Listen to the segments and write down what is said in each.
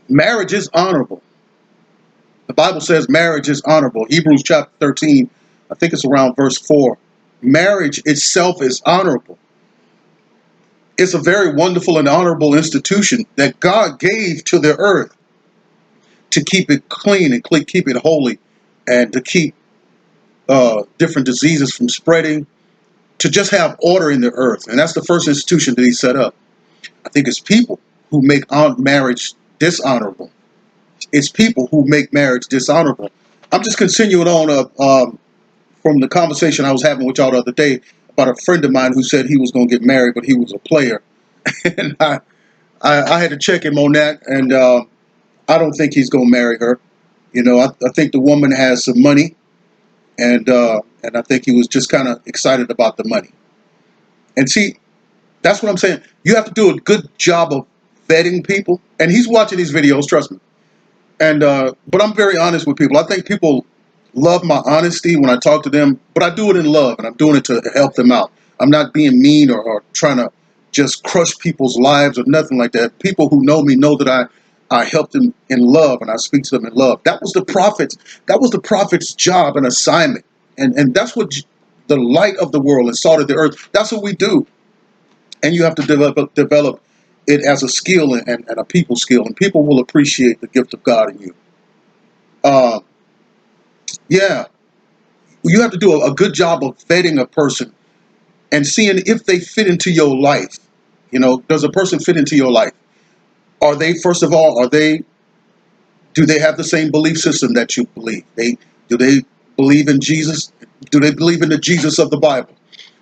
Marriage is honorable. The Bible says marriage is honorable. Hebrews chapter 13, I think it's around verse 4. Marriage itself is honorable. It's a very wonderful and honorable institution that God gave to the earth to keep it clean and keep it holy, and to keep different diseases from spreading, to just have order in the earth. And that's the first institution that he set up. I think it's people who make marriage dishonorable. It's people who make marriage dishonorable. I'm just continuing on from the conversation I was having with y'all the other day about a friend of mine who said he was going to get married, but he was a player. And I had to check him on that, and I don't think he's going to marry her. I think the woman has some money, and I think he was just kind of excited about the money. And see, that's what I'm saying. You have to do a good job of vetting people. And he's watching these videos, trust me. And but I'm very honest with people. I think people love my honesty when I talk to them, but I do it in love, and I'm doing it to help them out. I'm not being mean or trying to just crush people's lives or nothing like that. People who know me know that I help them in love, and I speak to them in love. That was the prophet's job and assignment. And that's what the light of the world and salt of the earth, that's what we do. And you have to develop it as a skill and a people skill, and people will appreciate the gift of God in you. Uh, yeah, you have to do a good job of vetting a person and seeing if they fit into your life. Does a person fit into your life? Are they, first of all, do they have the same belief system that you believe? Do they believe in Jesus? Do they believe in the Jesus of the Bible?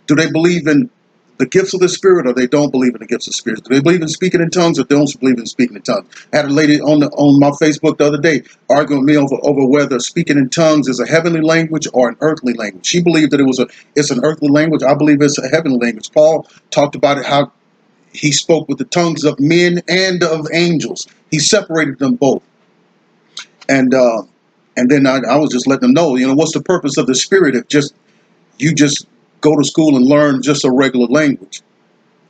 Do they believe in the gifts of the Spirit, or they don't believe in the gifts of the Spirit? Do they believe in speaking in tongues, or don't believe in speaking in tongues? I had a lady on my Facebook the other day arguing with me over whether speaking in tongues is a heavenly language or an earthly language. She believed that it's an earthly language. I believe it's a heavenly language. Paul talked about it, how he spoke with the tongues of men and of angels. He separated them both. And then I was just letting them know, what's the purpose of the Spirit if you just go to school and learn just a regular language,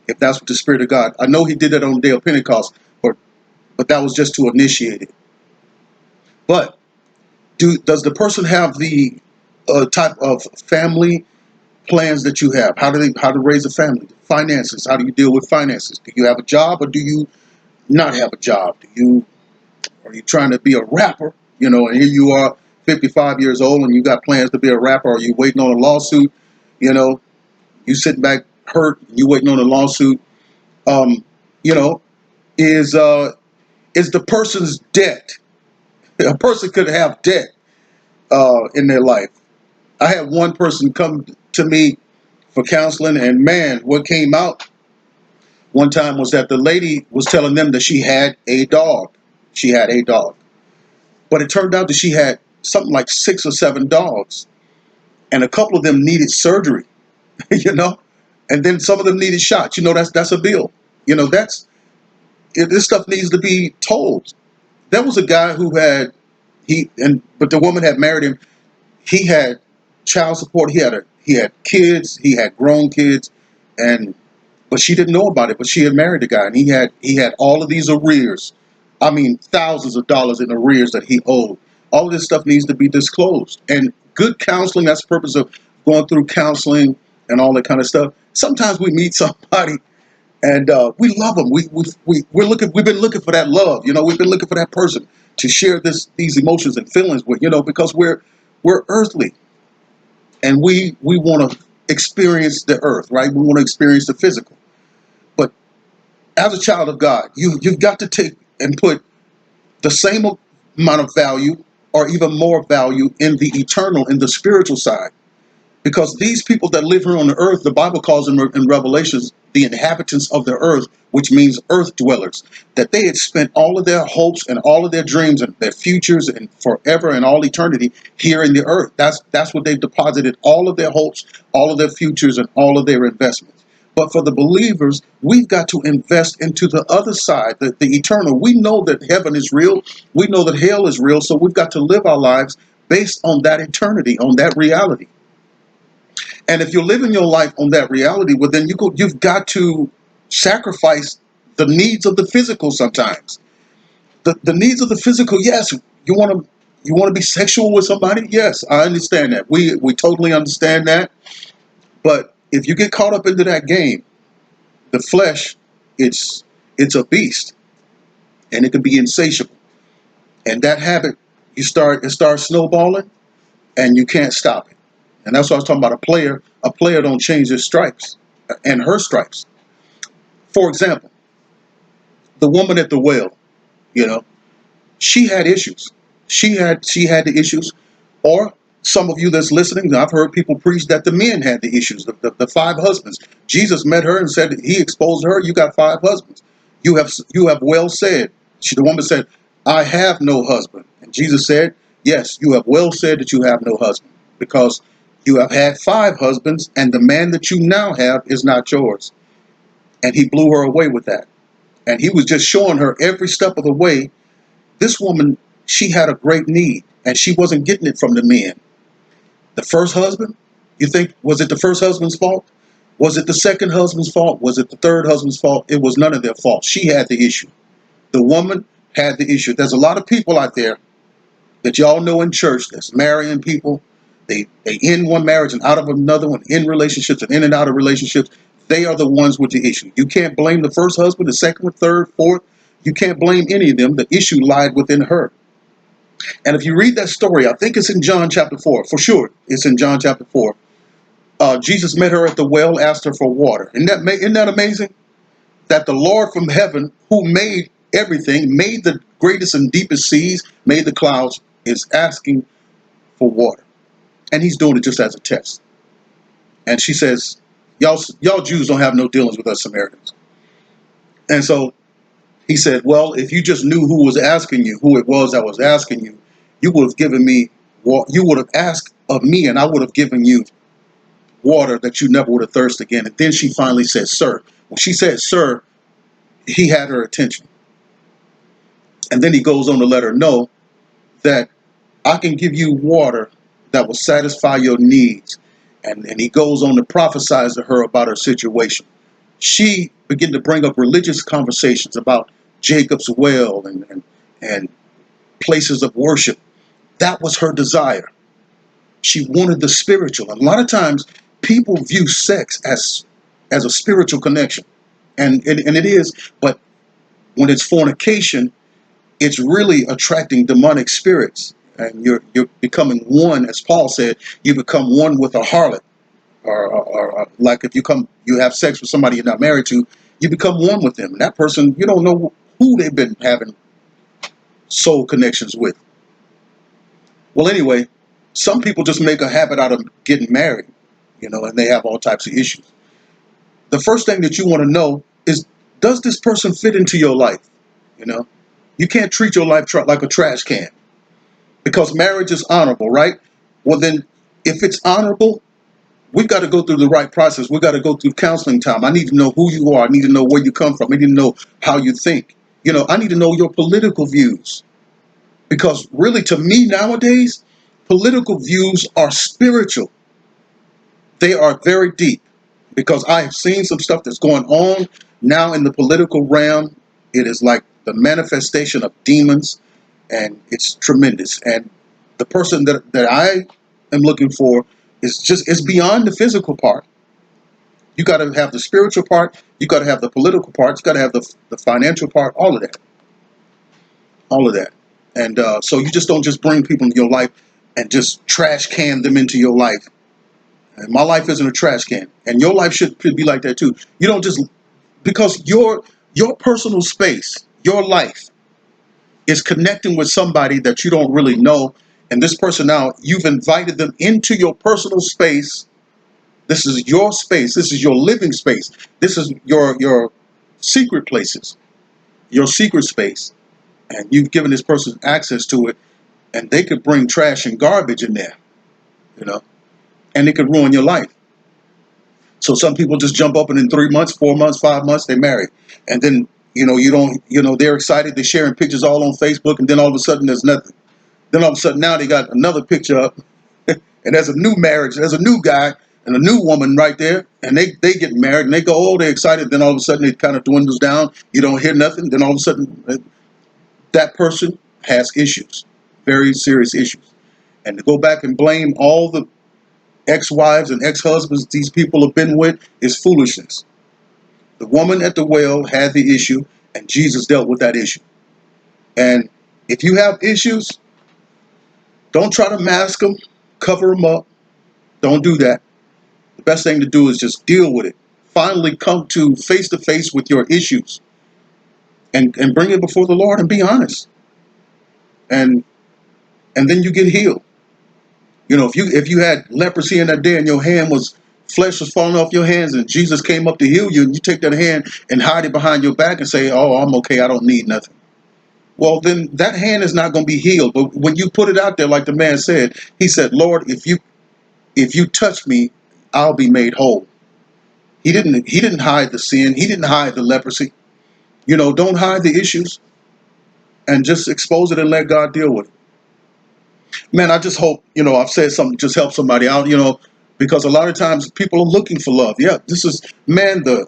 if that's what the Spirit of God. I know he did that on the day of Pentecost, but that was just to initiate it. But does the person have the type of family plans that you have? How to raise a family? Finances. How do you deal with finances? Do you have a job, or do you not have a job? Are you trying to be a rapper? And here you are, 55 years old, and you got plans to be a rapper. Are you waiting on a lawsuit? You sitting back hurt, you waiting on a lawsuit. Um, you know, is the person's debt? A person could have debt in their life. I had one person come to me for counseling, and man, what came out one time was that the lady was telling them that she had a dog. She had a dog. But it turned out that she had something like 6 or 7 dogs, and a couple of them needed surgery, you know, and then some of them needed shots. That's a bill. This stuff needs to be told. There was a guy who but the woman had married him. He had child support. He had kids. He had grown kids, but she didn't know about it. But she had married the guy, and he had all of these arrears. I mean, thousands of dollars in arrears that he owed. All of this stuff needs to be disclosed. And good counseling, that's the purpose of going through counseling and all that kind of stuff. Sometimes we meet somebody and we love them. We've been looking for that love. We've been looking for that person to share these emotions and feelings with. Because we're earthly, and we want to experience the earth, right? We want to experience the physical. But as a child of God, you've got to take and put the same amount of value, or even more value, in the eternal, in the spiritual side. Because these people that live here on the earth, the Bible calls them in Revelations the inhabitants of the earth, which means earth dwellers, that they had spent all of their hopes and all of their dreams and their futures and forever and all eternity here in the earth. That's what they've deposited all of their hopes, all of their futures, and all of their investments. But for the believers, we've got to invest into the other side, the eternal. We know that heaven is real. We know that hell is real. So we've got to live our lives based on that eternity, on that reality. And if you're living your life on that reality, well, then you've got to sacrifice the needs of the physical sometimes. The needs of the physical, yes. You want to be sexual with somebody, yes. I understand that. We totally understand that. But if you get caught up into that game, the flesh, it's a beast, and it can be insatiable. And that habit, it starts snowballing, and you can't stop it. And that's what I was talking about. A player don't change his stripes and her stripes. For example, the woman at the well, you know, she had issues. She had the issues. Or some of you that's listening, I've heard people preach that the men had the issues, the five husbands. Jesus met her and said, he exposed her, you got five husbands. You have well said. The woman said, I have no husband. And Jesus said, yes, you have well said that you have no husband, because you have had five husbands, and the man that you now have is not yours. And he blew her away with that. And he was just showing her every step of the way. This woman, she had a great need, and she wasn't getting it from the men. The first husband, you think, was it the first husband's fault? Was it the second husband's fault? Was it the third husband's fault? It was none of their fault. She had the issue. The woman had the issue. There's a lot of people out there that y'all know in church that's marrying people. They end one marriage and out of another one, in relationships and in and out of relationships. They are the ones with the issue. You can't blame the first husband, the second, third, fourth. You can't blame any of them. The issue lied within her. And if you read that story, I think it's in John chapter 4. For sure, it's in John chapter 4. Jesus met her at the well, asked her for water. Isn't that amazing? That the Lord from heaven, who made everything, made the greatest and deepest seas, made the clouds, is asking for water. And he's doing it just as a test. And she says, y'all Jews don't have no dealings with us Samaritans. And so he said, well, if you just knew who was asking you, who it was that was asking you, you would have given me, you would have asked of me, and I would have given you water that you never would have thirsted again. And then she finally said, sir. When she said, sir, he had her attention. And then he goes on to let her know that I can give you water that will satisfy your needs. And he goes on to prophesy to her about her situation. She began to bring up religious conversations about Jacob's well and places of worship. That was her desire. She wanted the spiritual. And a lot of times people view sex as a spiritual connection. And it is, but when it's fornication, it's really attracting demonic spirits. And you're becoming one, as Paul said, you become one with a harlot. Or like if you have sex with somebody you're not married to, you become one with them. And that person, you don't know who they've been having soul connections with. Well, anyway, some people just make a habit out of getting married, and they have all types of issues. The first thing that you want to know is, does this person fit into your life? You can't treat your life like a trash can, because marriage is honorable, right? Well, then, if it's honorable, we've got to go through the right process. We've got to go through counseling time. I need to know who you are. I need to know where you come from. I need to know how you think. I need to know your political views. Because really, to me nowadays, political views are spiritual. They are very deep. Because I have seen some stuff that's going on now in the political realm. It is like the manifestation of demons, and it's tremendous. And the person that I am looking for is beyond the physical part. You got to have the spiritual part. You got to have the political part. You got to have the financial part. All of that. All of that. And so you just don't just bring people into your life and just trash can them into your life. And my life isn't a trash can, and your life should be like that too. You don't just, because your personal space, your life, is connecting with somebody that you don't really know, and this person now, you've invited them into your personal space. This is your space. This is your living space. This is your secret places, your secret space, and you've given this person access to it, and they could bring trash and garbage in there, and it could ruin your life. So some people just jump up and in 3 months, 4 months, 5 months, they're married. And then, they're excited. They're sharing pictures all on Facebook. And then all of a sudden there's nothing. Then all of a sudden now they got another picture up and there's a new marriage. There's a new guy and a new woman right there. And they get married and they go, oh, they're excited. Then all of a sudden it kind of dwindles down. You don't hear nothing. Then all of a sudden that person has issues, very serious issues. And to go back and blame all the ex-wives and ex-husbands these people have been with is foolishness. The woman at the well had the issue, and Jesus dealt with that issue. And if you have issues, don't try to mask them, cover them up. Don't do that. The best thing to do is just deal with it. Finally come to face with your issues and bring it before the Lord and be honest. And then you get healed. You know, if you had leprosy in that day and your hand was flesh was falling off your hands and Jesus came up to heal you, and you take that hand and hide it behind your back and say, "Oh, I'm okay, I don't need nothing." Well, then that hand is not going to be healed. But when you put it out there, like the man said, he said, "Lord, if you touch me, I'll be made whole." He didn't hide the sin. He didn't hide the leprosy. You know, don't hide the issues and just expose it and let God deal with it. Man, I just hope, I've said something just help somebody out, because a lot of times people are looking for love. Yeah, this is, man, the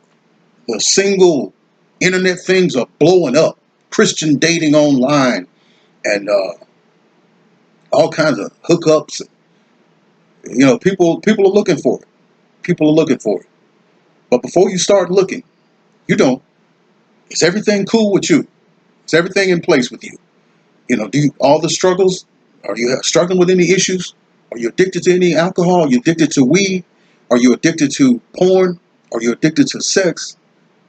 single internet things are blowing up. Christian dating online and all kinds of hookups. People are looking for it. People are looking for it. But before you start looking, is everything cool with you? Is everything in place with you? Do you, all the struggles? Are you struggling with any issues? Are you addicted to any alcohol? Are you addicted to weed? Are you addicted to porn? Are you addicted to sex?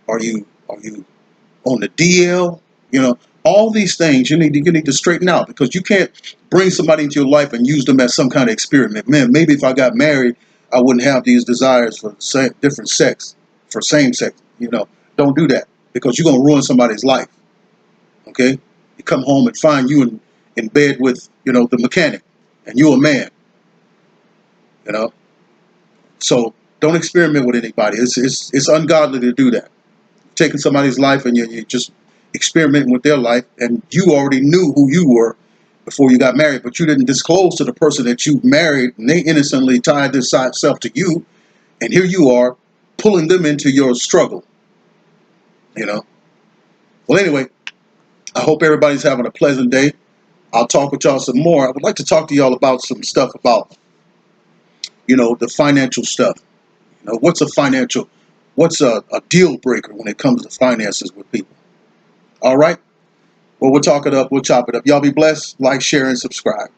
Are you on the DL? All these things you need to straighten out, because you can't bring somebody into your life and use them as some kind of experiment. Man, maybe if I got married, I wouldn't have these desires for different sex, for same sex. Don't do that, because you're gonna ruin somebody's life. Okay, you come home and find you in bed with the mechanic, and you're a man. So don't experiment with anybody. It's ungodly to do that. Taking somebody's life and you're just experimenting with their life, and you already knew who you were before you got married, but you didn't disclose to the person that you married, and they innocently tied this self to you, and here you are pulling them into your struggle. Well, anyway, I hope everybody's having a pleasant day. I'll talk with y'all some more. I would like to talk to y'all about some stuff about the financial stuff. What's a deal breaker when it comes to finances with people? All right. Well, we'll talk it up. We'll chop it up. Y'all be blessed. Like, share, and subscribe.